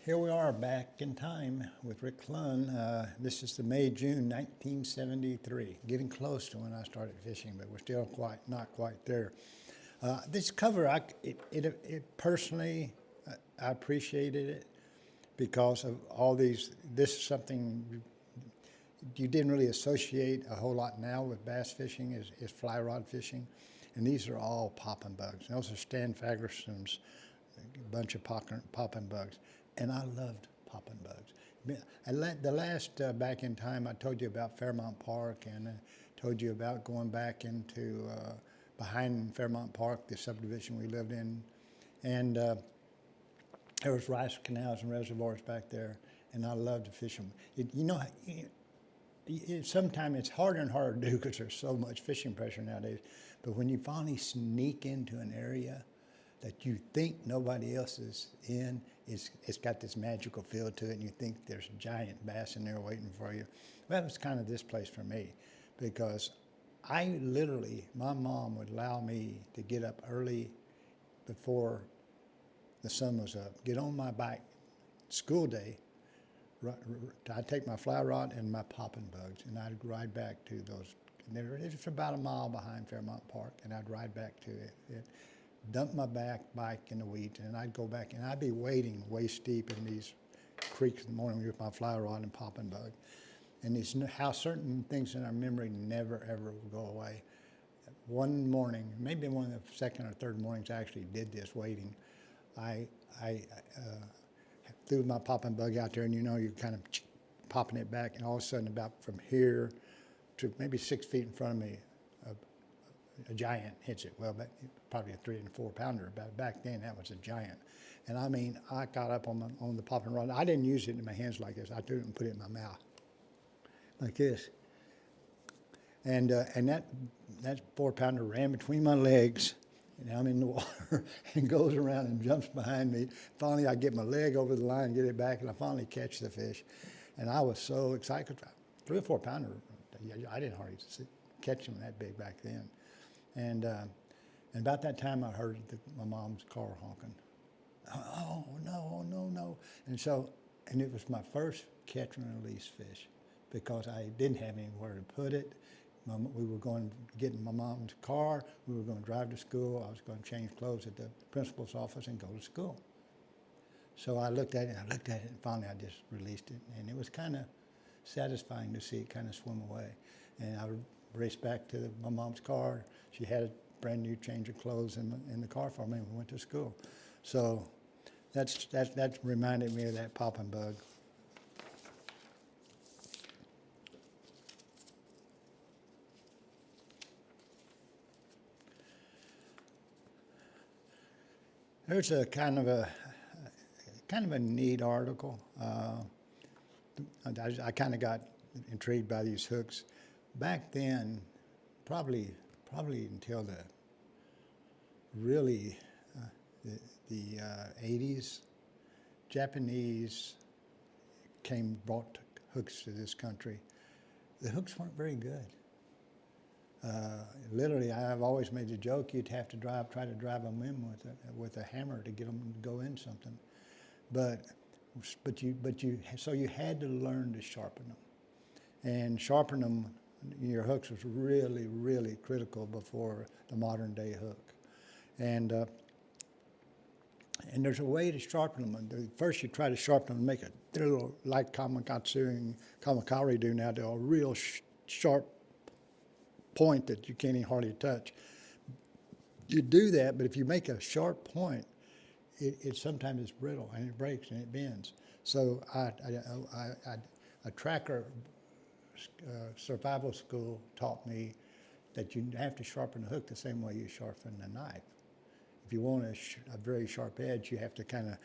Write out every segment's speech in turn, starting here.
Here we are back in time with Rick Clunn. This is the May-June 1973, getting close to when I started fishing, but we're still not quite there. This cover, personally, I appreciated it because of all these. This is something you didn't really associate a whole lot now with bass fishing is fly rod fishing, and these are all popping bugs. And those are Stan Fagerson's bunch of popping bugs. And I loved popping bugs. The last back in time, I told you about Fairmount Park, and I told you about going back into behind Fairmount Park, the subdivision we lived in, and there was rice canals and reservoirs back there, and I loved to fish them. Sometimes it's harder and harder to do because there's so much fishing pressure nowadays. But when you finally sneak into an area that you think nobody else is in, it's got this magical feel to it, and you think there's giant bass in there waiting for you. Well, that was kind of this place for me, because my mom would allow me to get up early before the sun was up, get on my bike, school day, I'd take my fly rod and my popping bugs, and I'd ride back to those. It was about a mile behind Fairmount Park, and I'd ride back to it. Dump my bike in the weeds, and I'd go back, and I'd be wading waist deep in these creeks in the morning with my fly rod and popping bug. And how certain things in our memory never, ever will go away. One morning, maybe one of the second or third mornings I actually did this wading, I threw my popping bug out there, and you're kind of popping it back, and all of a sudden, about from here to maybe 6 feet in front of me, a giant hits it. Well, probably a 3 and 4 pounder. Back then, that was a giant. And I mean, I got up on the popping rod. I didn't use it in my hands like this. I threw it and put it in my mouth, like this. And that 4 pounder ran between my legs, and I'm in the water, and goes around and jumps behind me. Finally, I get my leg over the line, get it back, and I finally catch the fish. And I was so excited. 3 or 4 pounder, I didn't hardly catch them that big back then. And about that time, I heard my mom's car honking. Oh, no. And it was my first catch and release fish, because I didn't have anywhere to put it. We were going to get in my mom's car. We were going to drive to school. I was going to change clothes at the principal's office and go to school. So I looked at it, and finally I just released it. And it was kind of satisfying to see it kind of swim away. And I raced back to my mom's car. She had a brand new change of clothes in the car for me, and we went to school. So that reminded me of that popping bug. There's a kind of a neat article. I kind of got intrigued by these hooks. Back then, probably until the 80s, Japanese brought hooks to this country. The hooks weren't very good. Literally, I've always made the joke, you'd have to try to drive them in with a hammer to get them to go in something. So you had to learn to sharpen them. And sharpen them, your hooks, was really, really critical before the modern day hook. And there's a way to sharpen them. First, you try to sharpen them and make a little, like Kamakatsu and Kamakari do now, they're a real sharp point that you can't even hardly touch. You do that, but if you make a sharp point, it sometimes is brittle, and it breaks and it bends. So a tracker survival school taught me that you have to sharpen the hook the same way you sharpen a knife. If you want a very sharp edge, you have to kind of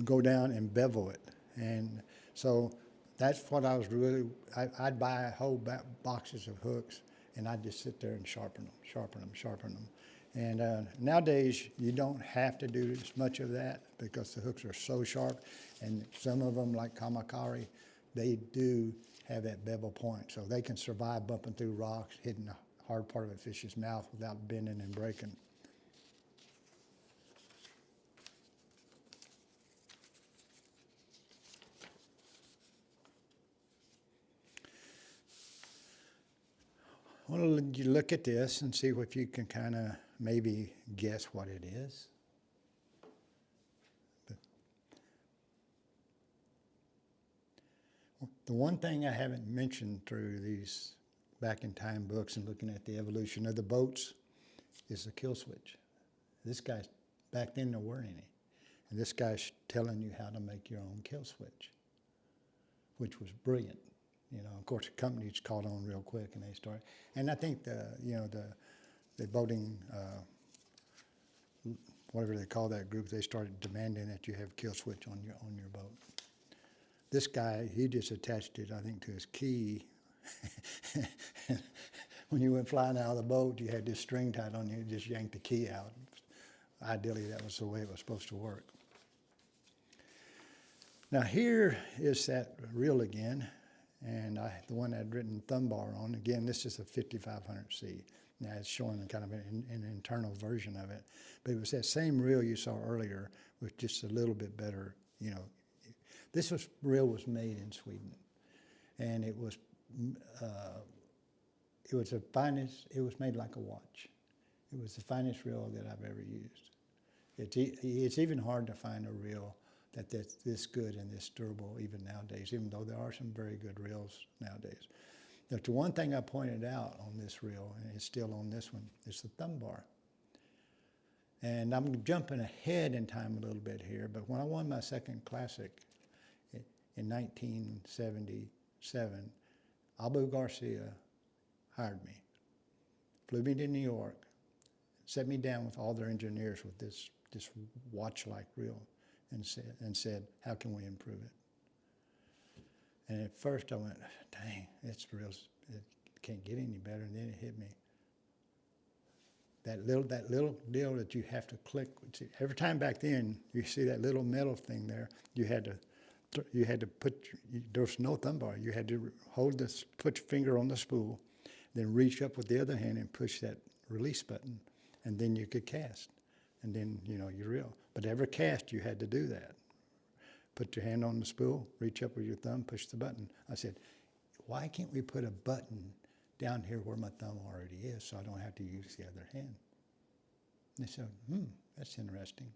go down and bevel it. And so that's what I was I'd buy whole boxes of hooks, and I'd just sit there and sharpen them. And nowadays, you don't have to do as much of that because the hooks are so sharp, and some of them, like Kamakari, they do have that bevel point, so they can survive bumping through rocks, hitting the hard part of a fish's mouth without bending and breaking. Well, you look at this and see if you can kind of maybe guess what it is. The one thing I haven't mentioned through these back in time books and looking at the evolution of the boats is the kill switch. This guy's, back then there weren't any. And this guy's telling you how to make your own kill switch, which was brilliant. You know, of course, the companies caught on real quick and they started. And I think the boating, whatever they call that group, they started demanding that you have a kill switch on your boat. This guy, he just attached it, I think, to his key. When you went flying out of the boat, you had this string tied on you, you just yanked the key out. Ideally, that was the way it was supposed to work. Now here is that reel again, and the one I'd written thumb bar on. Again, this is a 5500C. Now it's showing kind of an internal version of it, but it was that same reel you saw earlier with just a little bit better, you know. This reel was made in Sweden, and it was the finest. It was made like a watch. It was the finest reel that I've ever used. It's even hard to find a reel that's this good and this durable even nowadays, even though there are some very good reels nowadays. But the one thing I pointed out on this reel, and it's still on this one, is the thumb bar. And I'm jumping ahead in time a little bit here, but when I won my second classic in 1977, Abu Garcia hired me, flew me to New York, set me down with all their engineers with this watch-like reel, and said, how can we improve it? And at first I went, dang, it's real, it can't get any better. And then it hit me. That little deal that you have to click. See, every time back then, you see that little metal thing there, you had to put, there was no thumb bar. You had to hold this, put your finger on the spool, then reach up with the other hand and push that release button, and then you could cast. And then, you know, you reel. But every cast, you had to do that. Put your hand on the spool, reach up with your thumb, push the button. I said, why can't we put a button down here where my thumb already is so I don't have to use the other hand? And they said, that's interesting.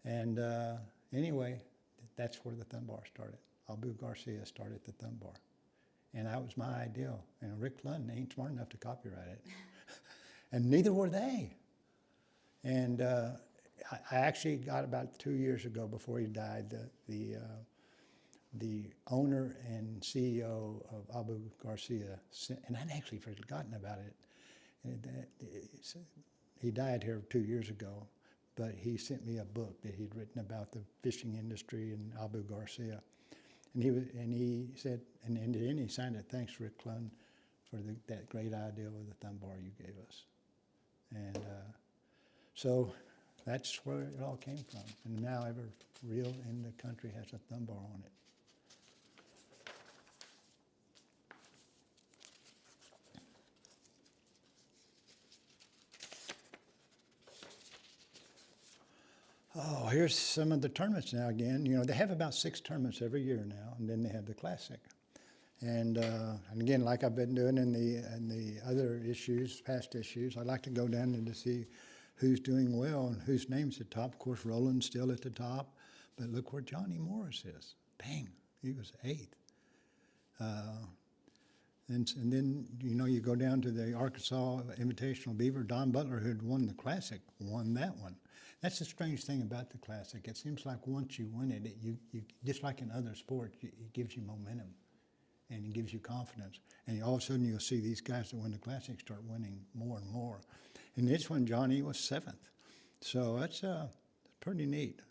And anyway, that's where the thumb bar started. Abu Garcia started the thumb bar. And that was my idea. And Rick Clunn ain't smart enough to copyright it. And neither were they. And I actually got about 2 years ago, before he died, the owner and CEO of Abu Garcia, and I'd actually forgotten about it. He died here 2 years ago, but he sent me a book that he'd written about the fishing industry and Abu Garcia. And he said, and then he signed it, thanks Rick Clunn for that great idea with the thumb bar you gave us. And so that's where it all came from. And now every reel in the country has a thumb bar on it. Oh, here's some of the tournaments now again. You know, they have about 6 tournaments every year now, and then they have the Classic. And again, like I've been doing in the other issues, past issues, I like to go down and to see who's doing well and whose name's at the top. Of course, Roland's still at the top, but look where Johnny Morris is. Dang, he was 8th. And then, you know, you go down to the Arkansas Invitational Beaver. Don Butler, who had won the Classic, won that one. That's the strange thing about the Classic. It seems like once you win it, you just like in other sports, it gives you momentum and it gives you confidence. And all of a sudden, you'll see these guys that win the Classic start winning more and more. And this one, Johnny was 7th. So that's pretty neat.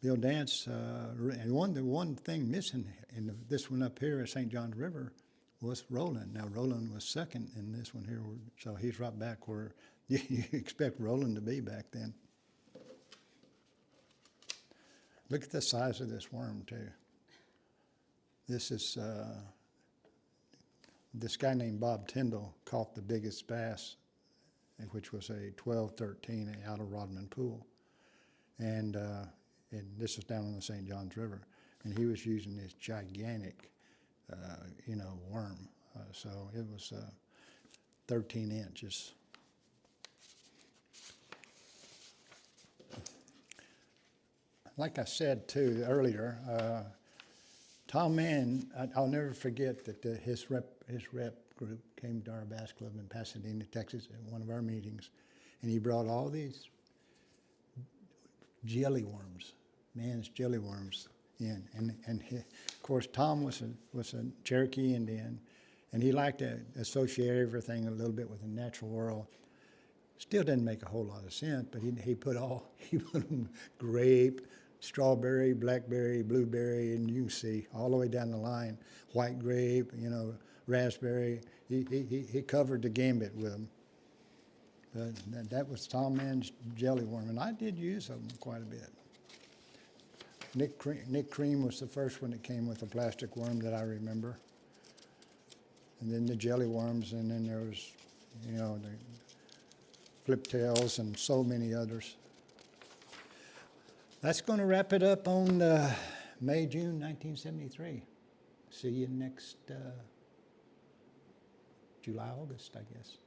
Bill Dance, and the one thing missing in this one up here at St. John's River was Roland. Now, Roland was 2nd in this one here, so he's right back where you expect Roland to be back then. Look at the size of this worm, too. This is, this guy named Bob Tyndall caught the biggest bass, which was a 12-13 out of Rodman Pool. And this was down on the St. Johns River. And he was using this gigantic, you know, worm. So it was 13 inches. Like I said too earlier, Tom Mann, I'll never forget that his rep group came to our bass club in Pasadena, Texas at one of our meetings, and he brought all these jelly worms, Mann's jelly worms in. And of course, Tom was a Cherokee Indian, and he liked to associate everything a little bit with the natural world. Still didn't make a whole lot of sense, but he put them grape, strawberry, blackberry, blueberry, and you can see all the way down the line, white grape, raspberry. He covered the gambit with them. But that was Tom Mann's jelly worm, and I did use them quite a bit. Nick Cream was the first one that came with a plastic worm that I remember. And then the jelly worms, and then there was, the flip tails and so many others. That's going to wrap it up on May, June 1973. See you next July, August, I guess.